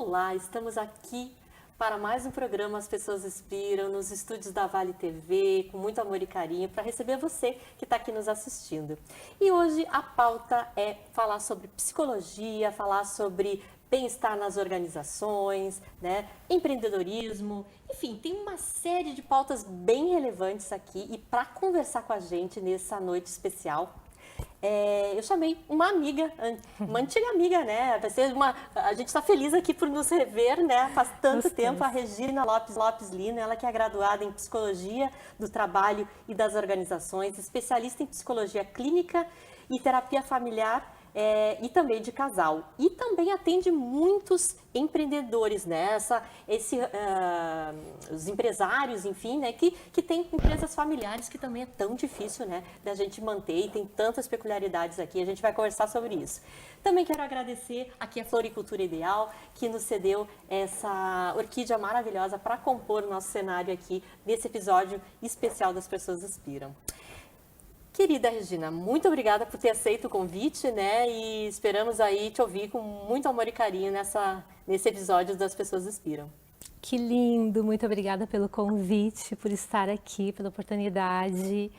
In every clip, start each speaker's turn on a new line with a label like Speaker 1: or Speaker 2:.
Speaker 1: Olá, estamos aqui para mais um programa As Pessoas Inspiram, nos estúdios da Vale TV, com muito amor e carinho, para receber você que está aqui nos assistindo. E hoje a pauta é falar sobre psicologia, falar sobre bem-estar nas organizações, né? Empreendedorismo, enfim, tem uma série de pautas bem relevantes aqui. E para conversar com a gente nessa noite especial, eu chamei uma amiga, uma antiga amiga, né? A gente está feliz aqui por nos rever, né? Faz tanto tempo, a Regina Lopes Lino, ela que é graduada em Psicologia do Trabalho e das Organizações, especialista em Psicologia Clínica e Terapia Familiar, e também de casal. E também atende muitos empreendedores, né? Os empresários, enfim, né? Que tem empresas familiares, que também é tão difícil, né? Da gente manter, e tem tantas peculiaridades aqui. A gente vai conversar sobre isso. Também quero agradecer aqui a Floricultura Ideal, que nos cedeu essa orquídea maravilhosa para compor o nosso cenário aqui nesse episódio especial das Pessoas Inspiram. Querida Regina, muito obrigada por ter aceito o convite, né? E esperamos aí te ouvir com muito amor e carinho nesse episódio das Pessoas Inspiram.
Speaker 2: Que lindo! Muito obrigada pelo convite, por estar aqui, pela oportunidade.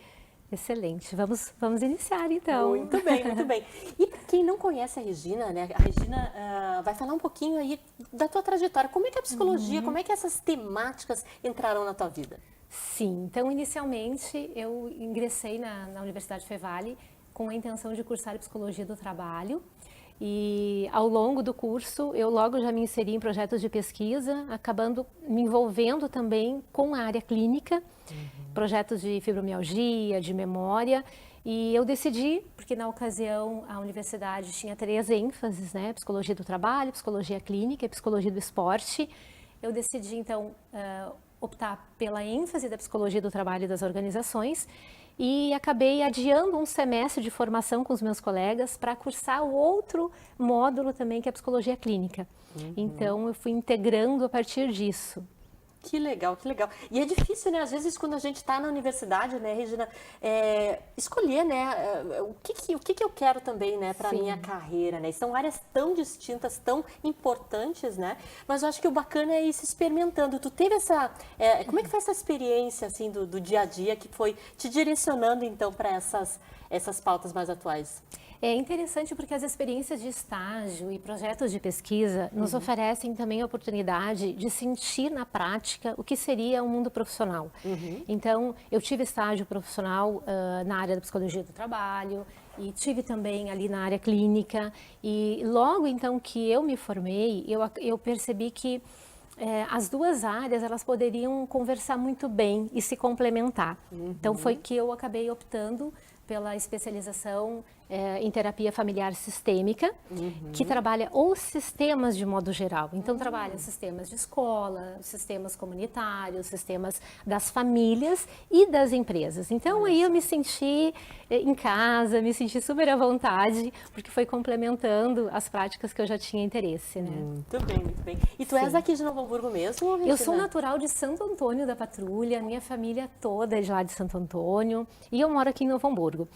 Speaker 2: Excelente. Vamos iniciar, então.
Speaker 1: Muito bem, muito bem. E para quem não conhece a Regina, né? A Regina vai falar um pouquinho aí da tua trajetória. Como é que a psicologia, como é que essas temáticas entraram na tua vida?
Speaker 2: Sim, então inicialmente eu ingressei na Universidade Fevale com a intenção de cursar Psicologia do Trabalho e ao longo do curso eu logo já me inseri em projetos de pesquisa, acabando me envolvendo também com a área clínica, projetos de fibromialgia, de memória, e eu decidi, porque na ocasião a universidade tinha 3 ênfases, né? Psicologia do Trabalho, Psicologia Clínica e Psicologia do Esporte. Eu decidi então optar pela ênfase da psicologia do trabalho e das organizações e acabei adiando um semestre de formação com os meus colegas para cursar o outro módulo também, que é a psicologia clínica. Então eu fui integrando a partir disso.
Speaker 1: Que legal, que legal. E é difícil, né? Às vezes, quando a gente está na universidade, né, Regina, escolher, né, o que eu quero também, né, para a minha carreira, né? São áreas tão distintas, tão importantes, né? Mas eu acho que o bacana é ir se experimentando. Tu teve como é que foi essa experiência, assim, do dia a dia que foi te direcionando, então, para essas pautas mais atuais?
Speaker 2: É interessante porque as experiências de estágio e projetos de pesquisa nos oferecem também a oportunidade de sentir na prática o que seria um mundo profissional. Então, eu tive estágio profissional na área da psicologia do trabalho e tive também ali na área clínica. E logo então que eu me formei, eu percebi que as duas áreas elas poderiam conversar muito bem e se complementar. Então, foi que eu acabei optando pela especialização em terapia familiar sistêmica, que trabalha os sistemas de modo geral. Então, trabalha sistemas de escola, sistemas comunitários, sistemas das famílias e das empresas. Então, aí eu me senti em casa, me senti super à vontade, porque foi complementando as práticas que eu já tinha interesse, né?
Speaker 1: Muito bem, muito bem. E tu és aqui de Novo Hamburgo mesmo, Regina?
Speaker 2: Eu sou natural de Santo Antônio da Patrulha, minha família toda é de lá de Santo Antônio, e eu moro aqui em Novo Hamburgo.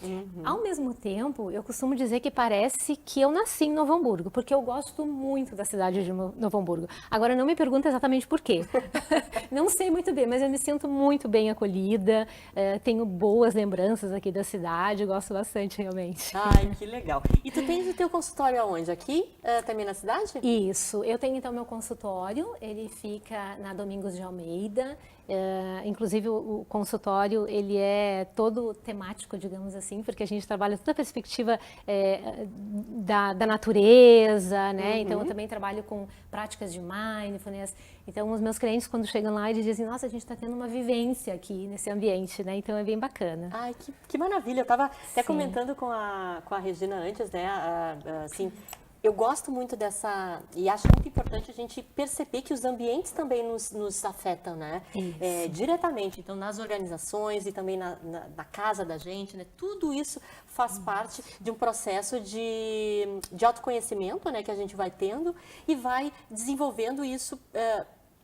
Speaker 2: Ao mesmo tempo, eu costumo dizer que parece que eu nasci em Novo Hamburgo, porque eu gosto muito da cidade de Novo Hamburgo. Agora, não me pergunta exatamente por quê. Não sei muito bem, mas eu me sinto muito bem acolhida, tenho boas lembranças aqui da cidade, gosto bastante realmente.
Speaker 1: Ai, que legal. E tu tens o teu consultório aonde? Aqui, também na cidade?
Speaker 2: Isso, eu tenho então meu consultório, ele fica na Domingos de Almeida, inclusive o consultório ele é todo temático, digamos assim, porque a gente trabalha toda a perspectiva da natureza, né? Então eu também trabalho com práticas de mindfulness. Então os meus clientes quando chegam lá eles dizem, nossa, a gente está tendo uma vivência aqui nesse ambiente, né? Então é bem bacana.
Speaker 1: Ai, que maravilha! Eu estava até comentando com a Regina antes, né? Assim, eu gosto muito e acho muito importante a gente perceber que os ambientes também nos afetam, né? Diretamente, então nas organizações e também na casa da gente, né? Tudo isso faz parte de um processo de autoconhecimento, né? Que a gente vai tendo e vai desenvolvendo isso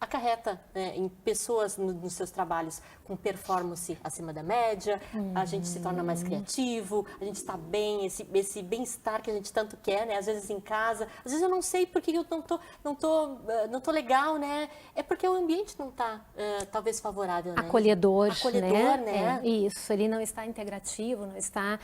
Speaker 1: acarreta, né, em pessoas nos seus trabalhos com performance acima da média, a gente se torna mais criativo, a gente está bem, esse bem-estar que a gente tanto quer, né? Às vezes em casa, às vezes eu não sei porque eu não tô legal, né? É porque o ambiente não está talvez favorável, né?
Speaker 2: Acolhedor,
Speaker 1: né?
Speaker 2: Isso, ele não está integrativo, não está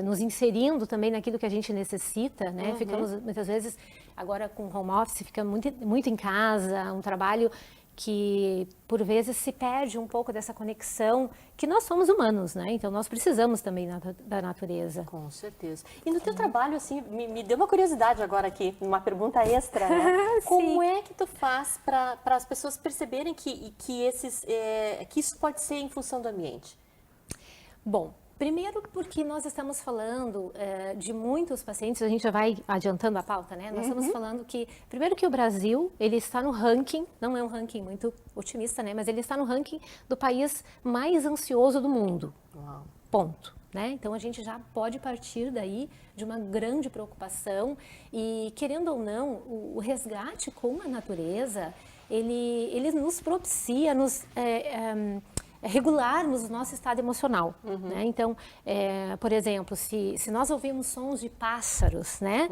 Speaker 2: nos inserindo também naquilo que a gente necessita, né? Ficamos muitas vezes agora com home office, fica muito em casa, um trabalho que por vezes se perde um pouco dessa conexão, que nós somos humanos, né? Então nós precisamos também da natureza.
Speaker 1: Com certeza. E no teu trabalho, assim, me deu uma curiosidade agora aqui, uma pergunta extra, né? Como é que tu faz para as pessoas perceberem que isso pode ser em função do ambiente?
Speaker 2: Bom, primeiro porque nós estamos falando de muitos pacientes, a gente já vai adiantando a pauta, né? Nós estamos falando que, primeiro que o Brasil, ele está no ranking, não é um ranking muito otimista, né? Mas ele está no ranking do país mais ansioso do mundo.
Speaker 1: Uau.
Speaker 2: Ponto. Né? Então a gente já pode partir daí de uma grande preocupação e, querendo ou não, o resgate com a natureza, ele nos propicia, regularmos o nosso estado emocional, né? Então, por exemplo, se nós ouvimos sons de pássaros, né?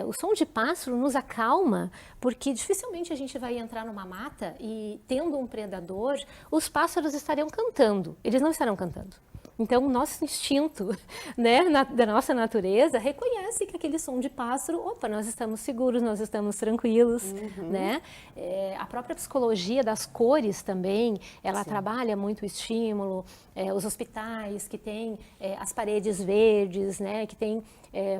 Speaker 2: O som de pássaro nos acalma, porque dificilmente a gente vai entrar numa mata e, tendo um predador, os pássaros estariam cantando, eles não estarão cantando. Então, o nosso instinto, né, da nossa natureza reconhece que aquele som de pássaro, opa, nós estamos seguros, nós estamos tranquilos, né? A própria psicologia das cores também, ela trabalha muito o estímulo, os hospitais que têm as paredes verdes, né, que tem,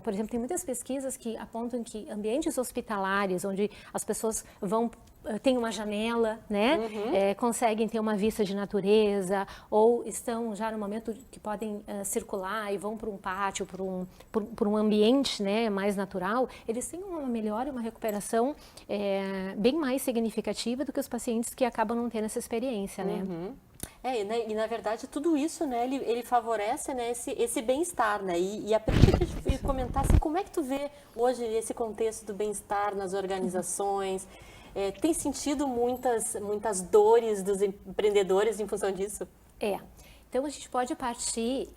Speaker 2: por exemplo, tem muitas pesquisas que apontam que ambientes hospitalares, onde as pessoas tem uma janela, né? Conseguem ter uma vista de natureza, ou estão já no momento que podem circular e vão para um pátio, por um ambiente, né, mais natural, eles têm uma melhora e uma recuperação bem mais significativa do que os pacientes que acabam não tendo essa experiência, né?
Speaker 1: E na verdade tudo isso, né, ele favorece, né, esse bem-estar, né? E a pergunta que eu ia comentar, assim, como é que tu vê hoje esse contexto do bem-estar nas organizações? Tem sentido muitas dores dos empreendedores em função disso?
Speaker 2: Então, a gente pode partir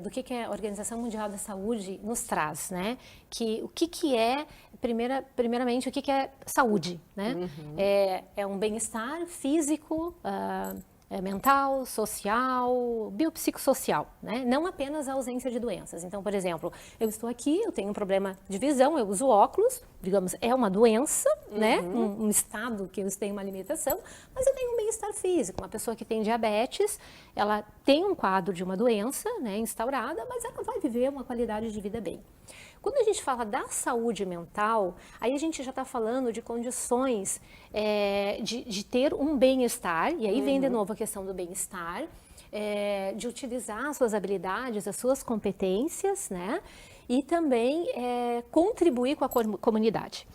Speaker 2: do que a Organização Mundial da Saúde nos traz, né? O que é, primeiramente, o que é saúde, né? É um bem-estar físico, mental, social, biopsicossocial, né? Não apenas a ausência de doenças. Então, por exemplo, eu estou aqui, eu tenho um problema de visão, eu uso óculos, digamos, é uma doença, né? Um estado que eu tenho uma limitação, mas eu tenho um bem-estar físico. Uma pessoa que tem diabetes, ela tem um quadro de uma doença, né, instaurada, mas ela vai viver uma qualidade de vida bem. Quando a gente fala da saúde mental, aí a gente já está falando de condições de ter um bem-estar, e aí vem de novo a questão do bem-estar, de utilizar as suas habilidades, as suas competências, né? E também contribuir com a comunidade.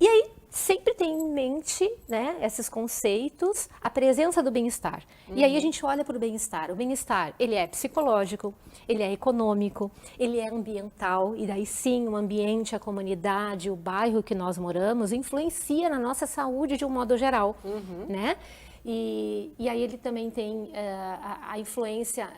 Speaker 2: E aí sempre tem em mente, né, esses conceitos, a presença do bem-estar. E aí a gente olha para o bem-estar. O bem-estar, ele é psicológico, ele é econômico, ele é ambiental, e daí sim o ambiente, a comunidade, o bairro que nós moramos influencia na nossa saúde de um modo geral, né? E aí ele também tem a influência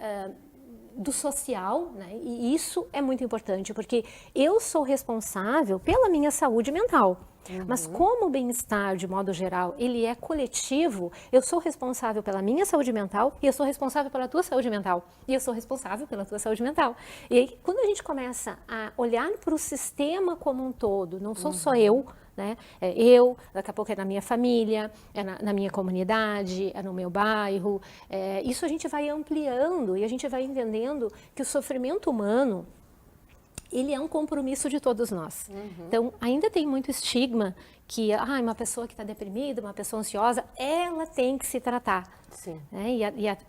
Speaker 2: do social, né? E isso é muito importante, porque eu sou responsável pela minha saúde mental. Mas como o bem-estar, de modo geral, ele é coletivo, eu sou responsável pela minha saúde mental e eu sou responsável pela tua saúde mental. E eu sou responsável pela tua saúde mental. E aí, quando a gente começa a olhar para o sistema como um todo, não sou só eu, né? Daqui a pouco é na minha família, é na minha comunidade, é no meu bairro. Isso a gente vai ampliando e a gente vai entendendo que o sofrimento humano, ele é um compromisso de todos nós. Então, ainda tem muito estigma que uma pessoa que está deprimida, uma pessoa ansiosa, ela tem que se tratar.
Speaker 1: Sim.
Speaker 2: Né?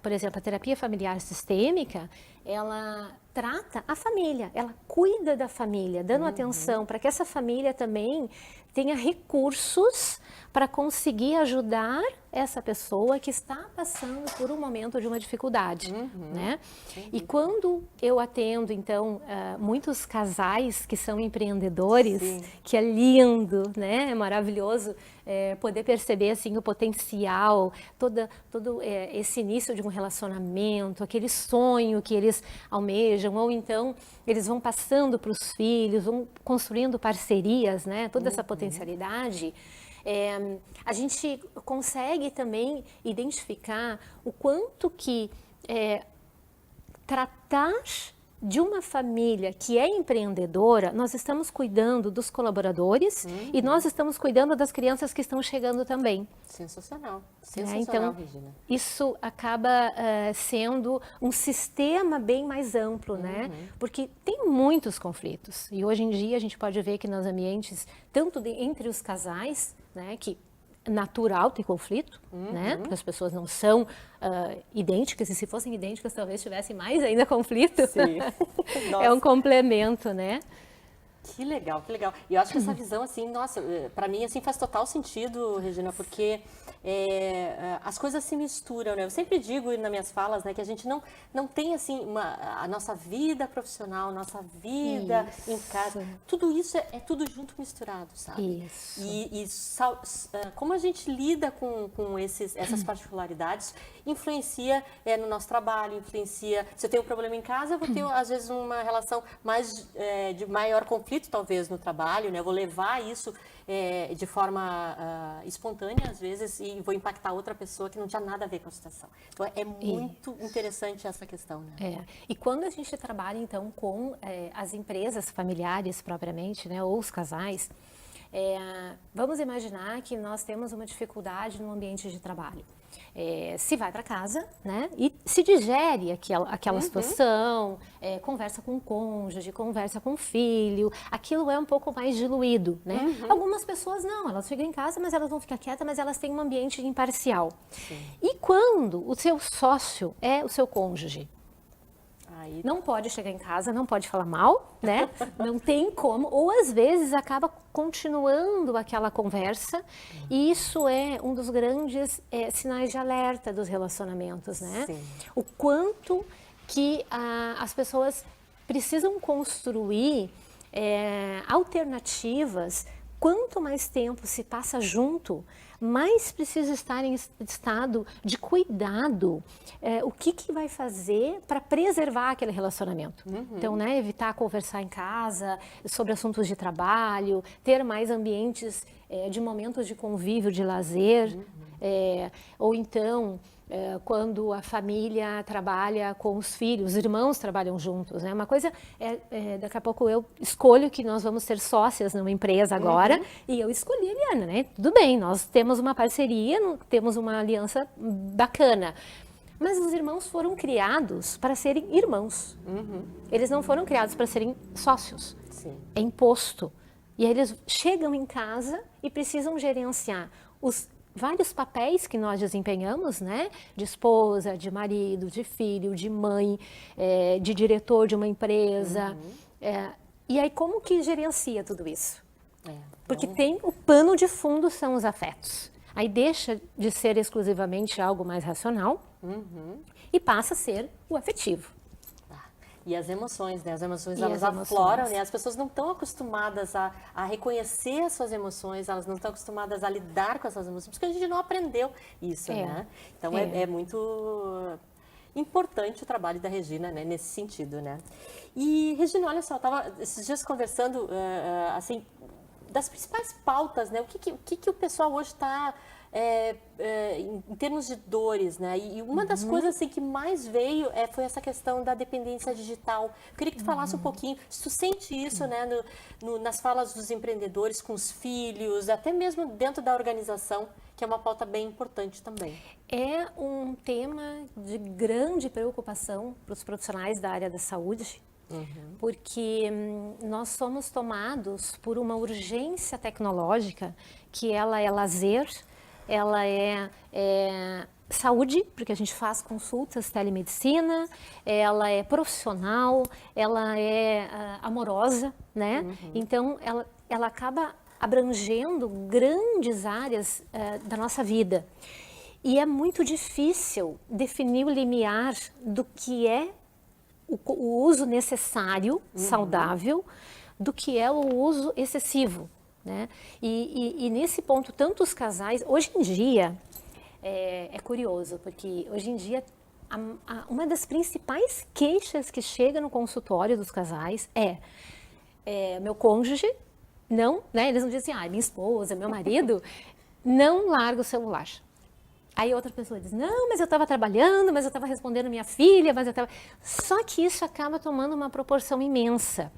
Speaker 2: Por exemplo, a terapia familiar sistêmica, ela trata a família, ela cuida da família, dando atenção para que essa família também tenha recursos para conseguir ajudar essa pessoa que está passando por um momento de uma dificuldade, né? E quando eu atendo, então, muitos casais que são empreendedores, que é lindo, né? É maravilhoso poder perceber, assim, o potencial, todo esse início de um relacionamento, aquele sonho que eles almejam, ou então eles vão passando para os filhos, vão construindo parcerias, né? Toda essa potencialidade. A gente consegue também identificar o quanto que tratar de uma família que é empreendedora, nós estamos cuidando dos colaboradores e nós estamos cuidando das crianças que estão chegando também.
Speaker 1: Sensacional,
Speaker 2: Então,
Speaker 1: Regina.
Speaker 2: isso acaba sendo um sistema bem mais amplo, né? Porque tem muitos conflitos. E hoje em dia a gente pode ver que nos ambientes, tanto entre os casais, né, que natural ter conflito, né? Porque as pessoas não são idênticas, e se fossem idênticas talvez tivessem mais ainda conflito.
Speaker 1: Sim.
Speaker 2: É um complemento, né?
Speaker 1: Que legal, que legal. E eu acho que essa visão, assim, nossa, para mim, assim, faz total sentido, Regina, porque as coisas se misturam, né? Eu sempre digo nas minhas falas, né, que a gente não tem, assim, a nossa vida profissional, nossa vida em casa, tudo isso é tudo junto misturado, sabe?
Speaker 2: Isso.
Speaker 1: E como a gente lida com essas particularidades, influencia no nosso trabalho, influencia... Se eu tenho um problema em casa, eu vou ter, às vezes, uma relação de maior conflito, talvez, no trabalho, né? Eu vou levar isso de forma espontânea, às vezes, e vou impactar outra pessoa que não tinha nada a ver com a situação. Então, é muito interessante essa questão, né?
Speaker 2: E quando a gente trabalha, então, com as empresas familiares, propriamente, né, ou os casais, vamos imaginar que nós temos uma dificuldade no ambiente de trabalho. Se vai para casa, né, e se digere aquela situação, conversa com o cônjuge, conversa com o filho, aquilo é um pouco mais diluído, né? Algumas pessoas não, elas ficam em casa, mas elas vão ficar quietas, mas elas têm um ambiente imparcial. E quando o seu sócio é o seu cônjuge? Não pode chegar em casa, não pode falar mal, né? Não tem como, ou às vezes acaba continuando aquela conversa, e isso é um dos grandes sinais de alerta dos relacionamentos, né?
Speaker 1: Sim.
Speaker 2: O quanto que as pessoas precisam construir alternativas. Quanto mais tempo se passa junto, mais precisa estar em estado de cuidado. O que vai fazer para preservar aquele relacionamento? Então, né, evitar conversar em casa sobre assuntos de trabalho, ter mais ambientes de momentos de convívio, de lazer, ou então... quando a família trabalha com os filhos, os irmãos trabalham juntos, né? Uma coisa daqui a pouco eu escolho que nós vamos ser sócias numa empresa agora, e eu escolhi a Eliana, né? Tudo bem, nós temos uma parceria, temos uma aliança bacana, mas os irmãos foram criados para serem irmãos. Eles não foram criados para serem sócios.
Speaker 1: Sim.
Speaker 2: É imposto. E aí eles chegam em casa e precisam gerenciar os vários papéis que nós desempenhamos, né? De esposa, de marido, de filho, de mãe, de diretor de uma empresa. E aí como que gerencia tudo isso? Porque tem o pano de fundo, são os afetos. Aí deixa de ser exclusivamente algo mais racional e passa a ser o afetivo.
Speaker 1: E as emoções, né? As emoções, elas afloram, né? As pessoas não estão acostumadas a reconhecer as suas emoções, elas não estão acostumadas a lidar com essas emoções, porque a gente não aprendeu isso, né? Então, é muito importante o trabalho da Regina, né? Nesse sentido, né? E, Regina, olha só, eu estava esses dias conversando, assim, das principais pautas, né? O que o pessoal hoje está... em termos de dores, né? E uma das coisas assim, que mais veio foi essa questão da dependência digital. Eu queria que tu falasse um pouquinho, se tu sente isso, né, nas falas dos empreendedores com os filhos, até mesmo dentro da organização, que é uma pauta bem importante também.
Speaker 2: É um tema de grande preocupação para os profissionais da área da saúde, porque nós somos tomados por uma urgência tecnológica, que ela é lazer, ela é saúde, porque a gente faz consultas, telemedicina, ela é profissional, ela é amorosa, né? Então, ela acaba abrangendo grandes áreas da nossa vida. E é muito difícil definir o limiar do que é o uso necessário, saudável, do que é o uso excessivo, né? E nesse ponto, tanto os casais, hoje em dia, é curioso, porque hoje em dia, uma das principais queixas que chega no consultório dos casais é meu cônjuge, não, né? Eles não dizem, minha esposa, meu marido, não larga o celular. Aí outra pessoa diz, não, mas eu estava trabalhando, mas eu estava respondendo minha filha, mas eu estava... Só que isso acaba tomando uma proporção imensa.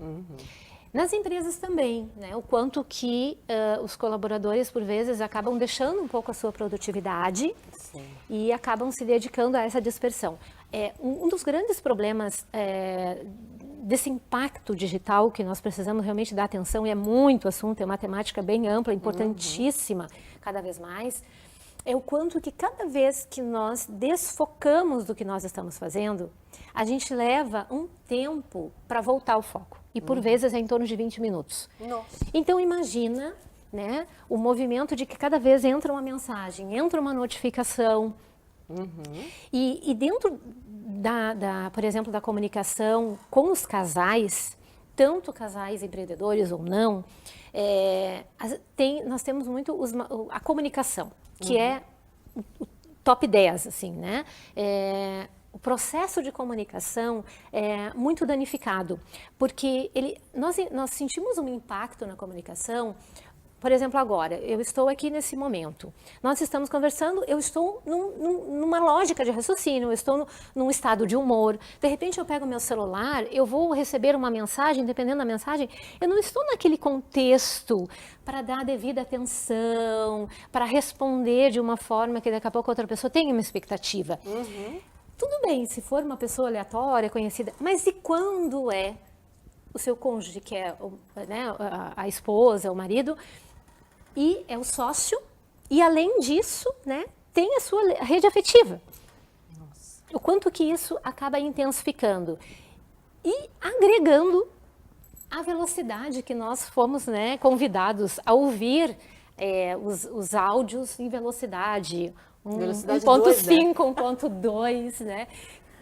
Speaker 2: Nas empresas também, né? O quanto que os colaboradores, por vezes, acabam deixando um pouco a sua produtividade. Sim. E acabam se dedicando a essa dispersão. Um dos grandes problemas desse impacto digital que nós precisamos realmente dar atenção, e é muito assunto, é uma temática bem ampla, importantíssima, cada vez mais, é o quanto que cada vez que nós desfocamos do que nós estamos fazendo, a gente leva um tempo para voltar ao foco. E por vezes é em torno de 20 minutos. Nossa. Então imagina, né, o movimento de que cada vez entra uma mensagem, entra uma notificação. E dentro por exemplo, da comunicação com os casais, tanto casais empreendedores ou não, nós temos muito a comunicação, que é o top 10, assim, né? O processo de comunicação é muito danificado, porque nós sentimos um impacto na comunicação. Por exemplo, agora, eu estou aqui nesse momento, nós estamos conversando, eu estou numa lógica de raciocínio, eu estou num estado de humor, de repente eu pego meu celular, eu vou receber uma mensagem, dependendo da mensagem, eu não estou naquele contexto para dar a devida atenção, para responder de uma forma que daqui a pouco outra pessoa tenha uma expectativa. Tudo bem, se for uma pessoa aleatória, conhecida, mas e quando é o seu cônjuge, que é né, a esposa, o marido, e é o sócio, e além disso, né, tem a sua rede afetiva. Nossa. O quanto que isso acaba intensificando e agregando a velocidade que nós fomos, né, convidados a ouvir os áudios em velocidade 1.5, 1.2, né?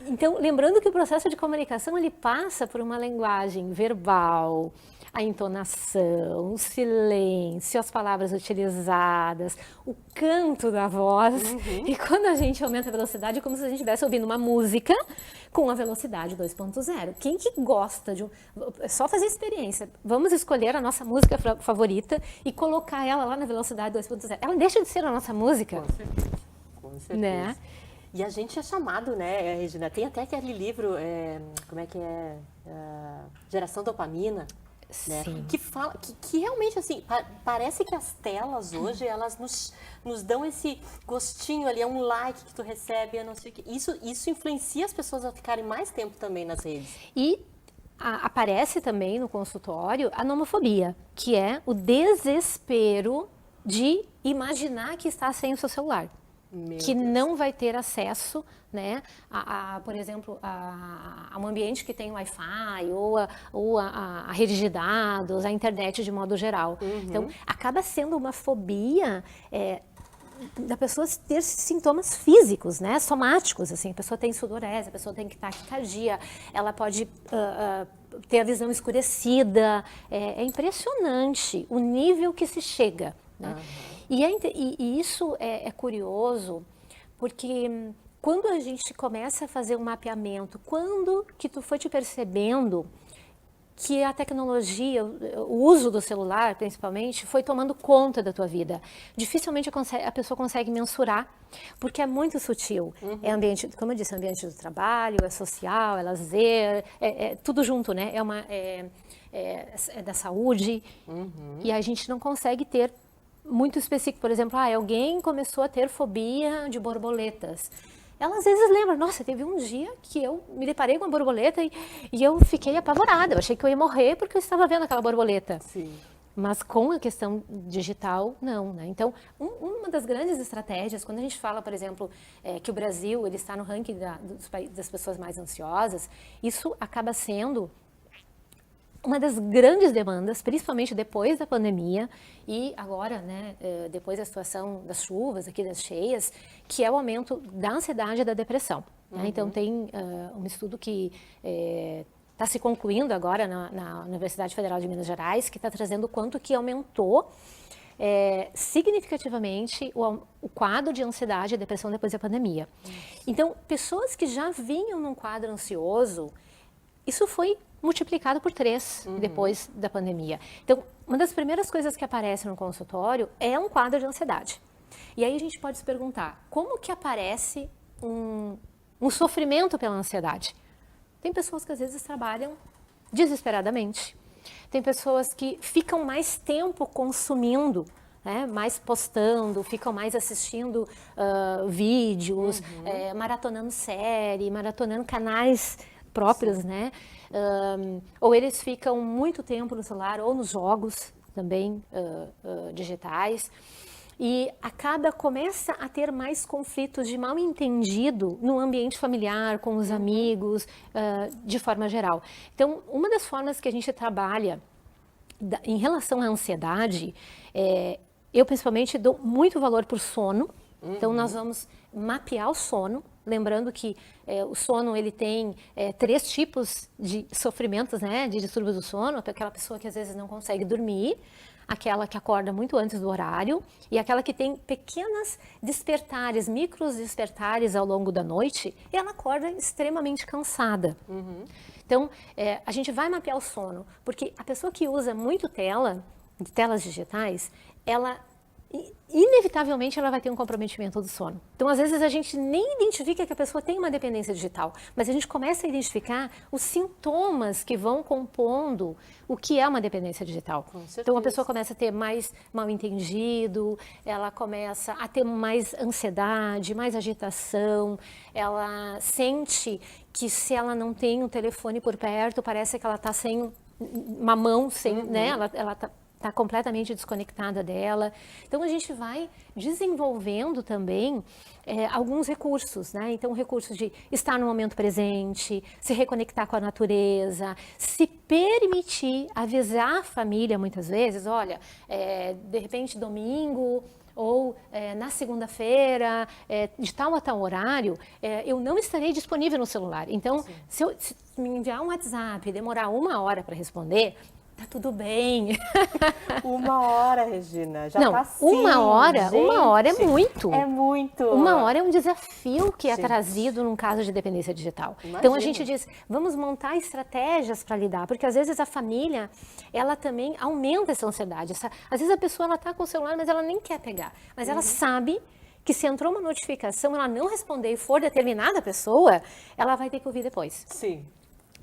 Speaker 2: Então, lembrando que o processo de comunicação, ele passa por uma linguagem verbal, a entonação, o silêncio, as palavras utilizadas, o canto da voz. E quando a gente aumenta a velocidade, é como se a gente estivesse ouvindo uma música com a velocidade 2.0. Quem que gosta de é só fazer experiência. Vamos escolher a nossa música favorita e colocar ela lá na velocidade 2.0. Ela deixa de ser a nossa música.
Speaker 1: Com certeza.
Speaker 2: Né?
Speaker 1: E a gente é chamado, né, Regina? Tem até aquele livro, como é que é? Geração Dopamina. Né? Que fala que realmente assim parece que as telas hoje elas nos dão esse gostinho ali, é um like que tu recebe, não sei o que. Isso influencia as pessoas a ficarem mais tempo também nas redes.
Speaker 2: E aparece também no consultório a nomofobia, que é o desespero de imaginar que está sem o seu celular. Que não vai ter acesso, né, por exemplo, a um ambiente que tem Wi-Fi ou a rede de dados, a internet de modo geral. Então, acaba sendo uma fobia da pessoa ter sintomas físicos, né, somáticos, assim, a pessoa tem sudorese, a pessoa tem taquicardia, ela pode ter a visão escurecida. É impressionante o nível que se chega, né? E isso é curioso, porque quando a gente começa a fazer um mapeamento, quando que tu foi te percebendo que a tecnologia, o uso do celular, principalmente, foi tomando conta da tua vida? Dificilmente a pessoa consegue mensurar, porque é muito sutil. É ambiente, como eu disse, ambiente do trabalho, é social, é lazer, é tudo junto, né? É da saúde, e a gente não consegue ter muito específico. Por exemplo, alguém começou a ter fobia de borboletas. Ela às vezes lembra, nossa, teve um dia que eu me deparei com uma borboleta e eu fiquei apavorada, eu achei que eu ia morrer porque eu estava vendo aquela borboleta. Sim. Mas com a questão digital, não, né? Então, uma das grandes estratégias, quando a gente fala, por exemplo, que o Brasil ele está no ranking das pessoas mais ansiosas, isso acaba sendo uma das grandes demandas, principalmente depois da pandemia e agora, né, depois da situação das chuvas, aqui das cheias, que é o aumento da ansiedade e da depressão. Né? Então, tem um estudo que está se concluindo agora na Universidade Federal de Minas Gerais, que está trazendo o quanto que aumentou significativamente o quadro de ansiedade e depressão depois da pandemia. Então, pessoas que já vinham num quadro ansioso, isso foi multiplicado por 3 depois da pandemia. Então, uma das primeiras coisas que aparece no consultório é um quadro de ansiedade. E aí a gente pode se perguntar, como que aparece um sofrimento pela ansiedade? Tem pessoas que às vezes trabalham desesperadamente. Tem pessoas que ficam mais tempo consumindo, né, mais postando, ficam mais assistindo vídeos, maratonando série, maratonando canais próprios, né? Ou eles ficam muito tempo no celular ou nos jogos também digitais. E começa a ter mais conflitos de mal entendido no ambiente familiar, com os amigos, de forma geral. Então, uma das formas que a gente trabalha em relação à ansiedade, eu principalmente dou muito valor por sono. Então, nós vamos mapear o sono, lembrando que o sono ele tem 3 tipos de sofrimentos, né, de distúrbios do sono, aquela pessoa que às vezes não consegue dormir, aquela que acorda muito antes do horário e aquela que tem pequenas despertares, micros despertares ao longo da noite e ela acorda extremamente cansada. Então, a gente vai mapear o sono, porque a pessoa que usa muito telas digitais, ela inevitavelmente ela vai ter um comprometimento do sono. Então, às vezes, a gente nem identifica que a pessoa tem uma dependência digital, mas a gente começa a identificar os sintomas que vão compondo o que é uma dependência digital. Então, a pessoa começa a ter mais mal entendido, ela começa a ter mais ansiedade, mais agitação, ela sente que se ela não tem um telefone por perto, parece que ela está sem uma mão, né? Ela está completamente desconectada dela. Então, a gente vai desenvolvendo também alguns recursos, né? Então, recursos de estar no momento presente, se reconectar com a natureza, se permitir avisar a família muitas vezes, olha, de repente domingo ou na segunda-feira, de tal a tal horário, eu não estarei disponível no celular. Então, se me enviar um WhatsApp e demorar 1 hora para responder, tá tudo bem.
Speaker 1: 1 hora, Regina, já
Speaker 2: não,
Speaker 1: tá assim,
Speaker 2: 1 hora,
Speaker 1: gente,
Speaker 2: 1 hora é muito.
Speaker 1: É muito.
Speaker 2: 1 hora é um desafio que é trazido num caso de dependência digital.
Speaker 1: Imagina.
Speaker 2: Então a gente diz, vamos montar estratégias para lidar, porque às vezes a família, ela também aumenta essa ansiedade. Às vezes a pessoa ela tá com o celular, mas ela nem quer pegar, mas ela sabe que se entrou uma notificação, ela não responder e for determinada pessoa, ela vai ter que ouvir depois.
Speaker 1: Sim.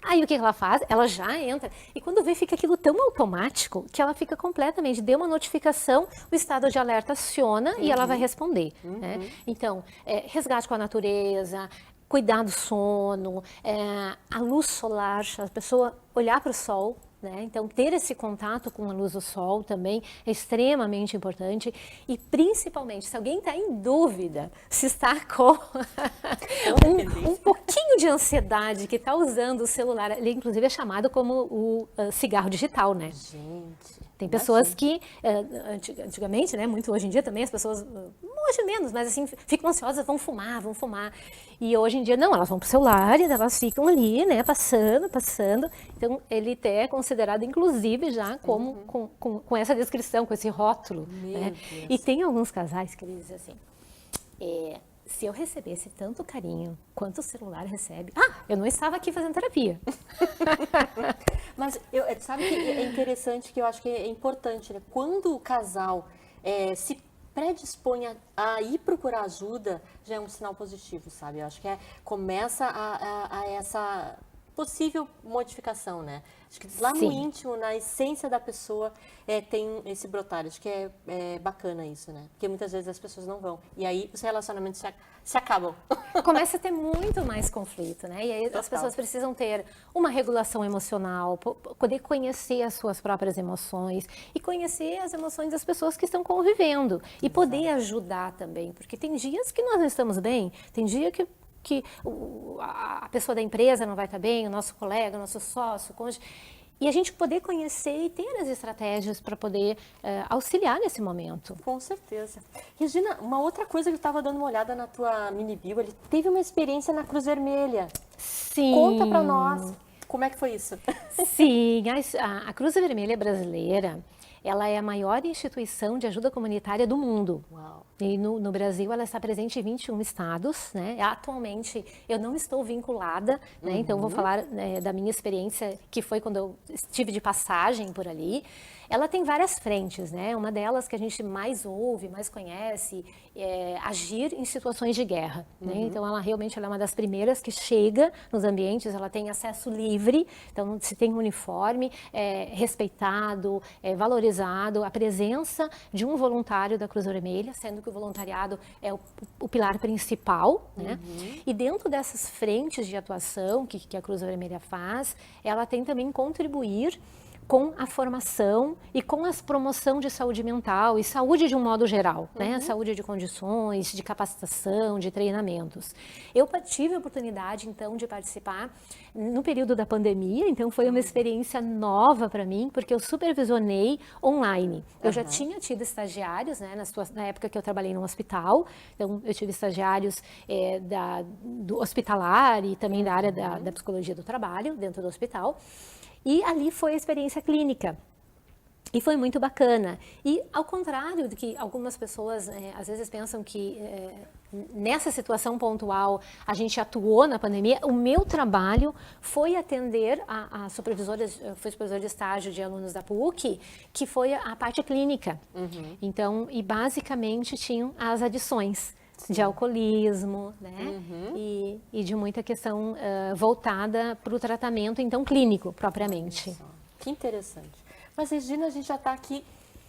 Speaker 2: Aí o que ela faz? Ela já entra e quando vê fica aquilo tão automático que ela fica completamente, deu uma notificação, o estado de alerta aciona e ela vai responder. Né? Então, resgate com a natureza, cuidar do sono, a luz solar, a pessoa olhar para o sol. Né? Então, ter esse contato com a luz do sol também é extremamente importante e, principalmente, se alguém está em dúvida se está com um pouquinho de ansiedade, que está usando o celular, ele inclusive é chamado como o cigarro digital, né?
Speaker 1: Gente,
Speaker 2: tem pessoas que, antigamente, né, muito hoje em dia também, as pessoas, hoje menos, mas assim, ficam ansiosas, vão fumar. E hoje em dia, não, elas vão pro celular e elas ficam ali, né, passando. Então, ele é considerado, inclusive, já como com essa descrição, com esse rótulo. Né? E tem alguns casais que eles dizem assim, se eu recebesse tanto carinho quanto o celular recebe, eu não estava aqui fazendo terapia.
Speaker 1: Mas sabe que é interessante, que eu acho que é importante, né? Quando o casal se predispõe a ir procurar ajuda, já é um sinal positivo, sabe? Eu acho que começa a essa possível modificação, né? Acho que lá no íntimo, na essência da pessoa, tem esse brotar. Acho que é bacana isso, né? Porque muitas vezes as pessoas não vão. E aí os relacionamentos se acabam.
Speaker 2: Começa a ter muito mais conflito, né? E aí as pessoas precisam ter uma regulação emocional, poder conhecer as suas próprias emoções e conhecer as emoções das pessoas que estão convivendo. E poder ajudar também, porque tem dias que nós não estamos bem, tem dia que a pessoa da empresa não vai estar bem, o nosso colega, o nosso sócio, o cônjuge. E a gente poder conhecer e ter as estratégias para poder auxiliar nesse momento.
Speaker 1: Com certeza. Regina, uma outra coisa que eu estava dando uma olhada na tua mini bio, ele teve uma experiência na Cruz Vermelha.
Speaker 2: Sim.
Speaker 1: Conta para nós, como é que foi isso?
Speaker 2: Sim, a Cruz Vermelha Brasileira, ela é a maior instituição de ajuda comunitária do mundo.
Speaker 1: Uau.
Speaker 2: E no Brasil ela está presente em 21 estados, né? Atualmente eu não estou vinculada, né? Então vou falar da minha experiência, que foi quando eu estive de passagem por ali. Ela tem várias frentes, né? Uma delas que a gente mais ouve, mais conhece, é agir em situações de guerra, né? Então ela realmente é uma das primeiras que chega nos ambientes, ela tem acesso livre, então se tem um uniforme, é respeitado, é valorizado a presença de um voluntário da Cruz Vermelha, sendo que o voluntariado é o pilar principal, né? E dentro dessas frentes de atuação que a Cruz Vermelha faz, ela tem também contribuir com a formação e com a promoção de saúde mental e saúde de um modo geral, né? Saúde de condições, de capacitação, de treinamentos. Eu tive a oportunidade, então, de participar no período da pandemia, então foi uma experiência nova para mim, porque eu supervisionei online. Eu já tinha tido estagiários, né, na época que eu trabalhei no hospital, então eu tive estagiários do hospitalar e também da área da psicologia do trabalho, dentro do hospital. E ali foi a experiência clínica. E foi muito bacana. E ao contrário do que algumas pessoas às vezes pensam que nessa situação pontual a gente atuou na pandemia, o meu trabalho foi atender a supervisoras, fui supervisora de estágio de alunos da PUC, que foi a parte clínica. Então, e basicamente tinham as adições. Sim. De alcoolismo, né? E de muita questão voltada para o tratamento, então, clínico, propriamente.
Speaker 1: Nossa, que interessante. Mas, Regina, a gente já está aqui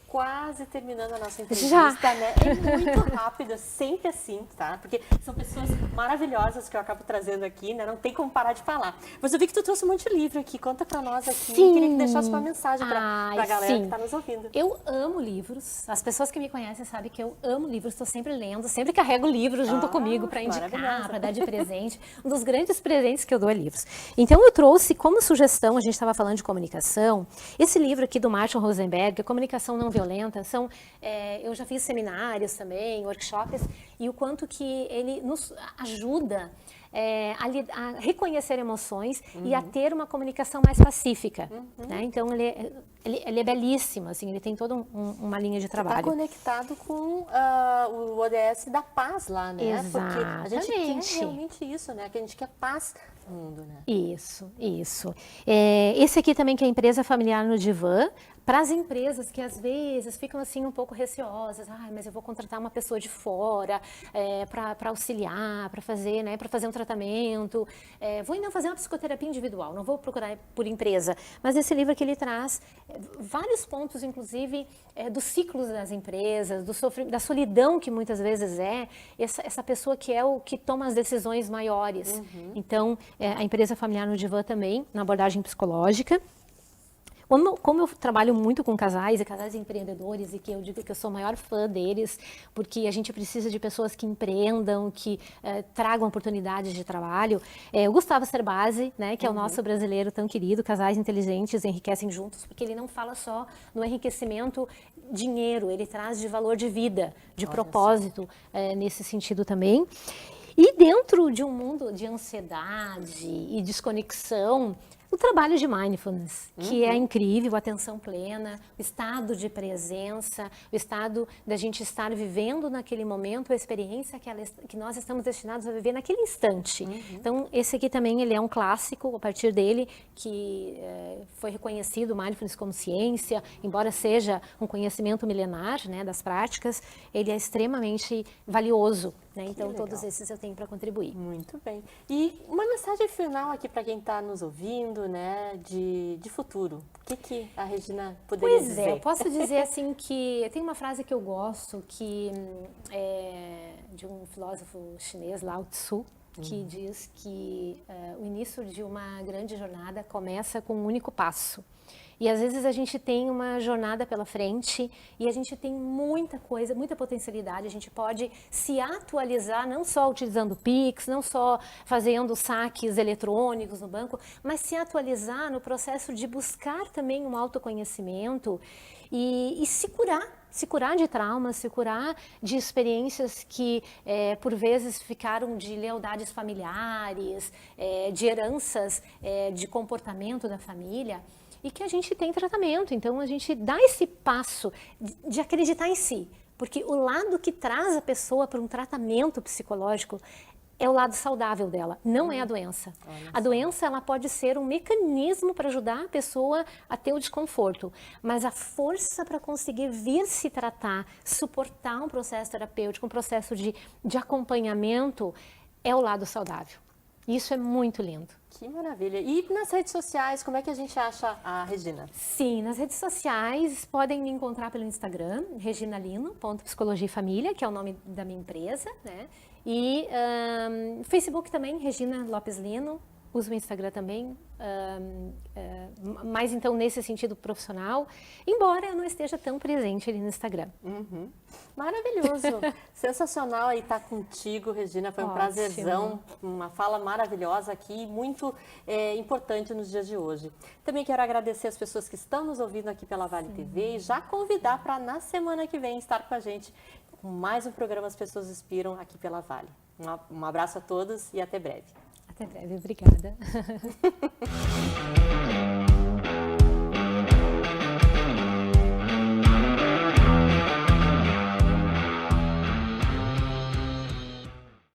Speaker 1: quase terminando a nossa entrevista,
Speaker 2: já.
Speaker 1: Né? É muito rápido, sempre assim, tá? Porque são pessoas maravilhosas que eu acabo trazendo aqui, né? Não tem como parar de falar. Mas eu vi que tu trouxe um monte de livro aqui, conta pra nós aqui.
Speaker 2: Sim.
Speaker 1: Queria que deixasse uma mensagem pra galera que tá nos ouvindo.
Speaker 2: Eu amo livros, as pessoas que me conhecem sabem que eu amo livros, estou sempre lendo, sempre carrego livros junto comigo para indicar, para dar de presente. Um dos grandes presentes que eu dou é livros. Então eu trouxe como sugestão, a gente estava falando de comunicação, esse livro aqui do Marshall Rosenberg, Comunicação Não Violenta, eu já fiz seminários também, workshops, e o quanto que ele nos ajuda a reconhecer emoções e a ter uma comunicação mais pacífica. Né? Então, ele é belíssimo, assim, ele tem toda uma linha de trabalho.
Speaker 1: Está conectado com o ODS da paz lá, né?
Speaker 2: Exatamente.
Speaker 1: Porque a gente quer realmente isso, né? Que a gente quer paz no mundo, né?
Speaker 2: Isso. Esse aqui também que é a empresa familiar no divã, para as empresas que às vezes ficam assim um pouco receosas, mas eu vou contratar uma pessoa de fora para auxiliar, para fazer, né, para fazer um tratamento, vou ainda fazer uma psicoterapia individual, não vou procurar por empresa. Mas esse livro aqui ele traz vários pontos, inclusive dos ciclos das empresas, da solidão que muitas vezes essa pessoa que é o que toma as decisões maiores. Então, a empresa familiar no divã também, na abordagem psicológica. Como eu trabalho muito com casais e casais empreendedores, e que eu digo que eu sou a maior fã deles, porque a gente precisa de pessoas que empreendam, que tragam oportunidades de trabalho. O Gustavo Cerbasi, né, que é o nosso brasileiro tão querido, Casais Inteligentes Enriquecem Juntos, porque ele não fala só no enriquecimento dinheiro, ele traz de valor de vida, de propósito, nesse sentido também. E dentro de um mundo de ansiedade e desconexão, o trabalho de mindfulness, que é incrível, a atenção plena, o estado de presença, o estado da gente estar vivendo naquele momento, a experiência que nós estamos destinados a viver naquele instante. Então, esse aqui também ele é um clássico, a partir dele, que foi reconhecido o mindfulness como ciência, embora seja um conhecimento milenar, né, das práticas, ele é extremamente valioso. Né? Então, todos esses eu tenho para contribuir.
Speaker 1: Muito bem. E uma mensagem final aqui para quem está nos ouvindo, né, de futuro. O que a Regina poderia dizer?
Speaker 2: Eu posso dizer assim que tem uma frase que eu gosto, que é de um filósofo chinês, Lao Tzu, que diz que o início de uma grande jornada começa com um único passo. E às vezes a gente tem uma jornada pela frente e a gente tem muita coisa, muita potencialidade. A gente pode se atualizar, não só utilizando o Pix, não só fazendo saques eletrônicos no banco, mas se atualizar no processo de buscar também um autoconhecimento e se curar de traumas, se curar de experiências que por vezes ficaram de lealdades familiares, de heranças de comportamento da família, e que a gente tem tratamento. Então a gente dá esse passo de acreditar em si, porque o lado que traz a pessoa para um tratamento psicológico é o lado saudável dela, não é a doença. A doença, ela pode ser um mecanismo para ajudar a pessoa a ter o desconforto, mas a força para conseguir vir se tratar, suportar um processo terapêutico, um processo de acompanhamento, é o lado saudável. Isso é muito lindo.
Speaker 1: Que maravilha. E nas redes sociais, como é que a gente acha a Regina?
Speaker 2: Sim, nas redes sociais podem me encontrar pelo Instagram, reginalino.psicologia e família, que é o nome da minha empresa, né? E Facebook também, Regina Lopes Lino. Uso o Instagram também, mas então nesse sentido profissional, embora eu não esteja tão presente ali no Instagram.
Speaker 1: Uhum. Maravilhoso, sensacional aí estar contigo, Regina, foi um prazerzão, uma fala maravilhosa aqui, muito importante nos dias de hoje. Também quero agradecer as pessoas que estão nos ouvindo aqui pela Vale TV e já convidar para na semana que vem estar com a gente com mais um programa As Pessoas Inspiram aqui pela Vale. Um abraço a todos e até breve.
Speaker 2: Até breve, obrigada.